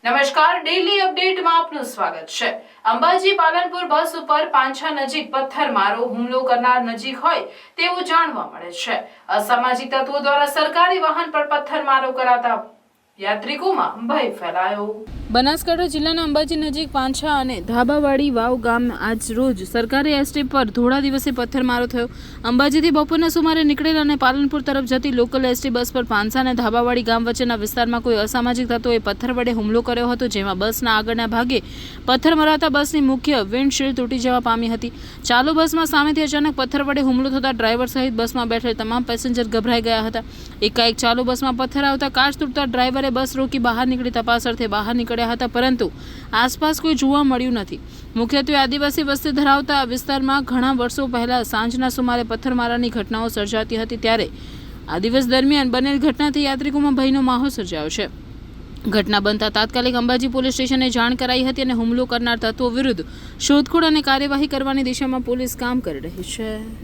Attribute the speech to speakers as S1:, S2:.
S1: નમસ્કાર, ડેલી અપડેટમાં આપનું સ્વાગત છે। અંબાજી પાલનપુર બસ ઉપર પાંછા નજીક પથ્થરમારો હુમલો કરનાર નજીક હોય તેવું જાણવા મળે છે। અસામાજિક તત્વો દ્વારા સરકારી વાહન પર પથ્થરમારો કરાતા યાત્રિકોમાં ભય ફેલાયો। બનાસકાંઠા જિલ્લાના અંબાજી નજીક પાંછા અને ધાબાવાડી વાવ ગામ આજ રોજ સરકારી એસટી પર થોડા દિવસે પથ્થરમારો થયો। અંબાજીથી બપોરના સુમારે નીકળેલ અને પાલનપુર તરફ જતી લોકલ એસટી બસ પર પાંછા અને ધાબાવાડી ગામ વચ્ચેના વિસ્તારમાં કોઈ અસામાજિક તત્વોએ પથ્થર વડે હુમલો કર્યો હતો, જેમાં બસના આગળના ભાગે પથ્થર મરાતા બસની મુખ્ય વિન્ડશીલ્ડ તૂટી જવા પામી હતી। ચાલુ બસમાં સામેથી અચાનક પથ્થર વડે હુમલો થતા ડ્રાઈવર સહિત બસમાં બેઠેલ તમામ પેસેન્જર ગભરાઈ ગયા હતા। એકાએક ચાલુ બસમાં પથ્થર આવતા કાચ તૂટતા ડ્રાઈવરે બસ રોકી બહાર નીકળી તપાસ અર્થે બહાર નીકળ્યા હતા, પરંતુ આસપાસ કોઈ જોવા મળ્યું નથી। મુખ્યત્વે આદિવાસી વસ્તી ધરાવતા આ વિસ્તારમાં ઘણા વર્ષો પહેલા સાંજના સુમારે પથ્થરમારાની ઘટનાઓ સર્જાતી હતી, ત્યારે આ દિવસ દરમિયાન બનેલ ઘટનાથી યાત્રિકોમાં ભયનો માહોલ સર્જાયો છે। ઘટના બનતા તાત્કાલિક અંબાજી પોલીસ સ્ટેશને જાણ કરાઈ હતી અને હુમલો કરનાર તત્વો વિરુદ્ધ શોધખોળ અને કાર્યવાહી કરવાની દિશામાં પોલીસ કામ કરી રહી છે।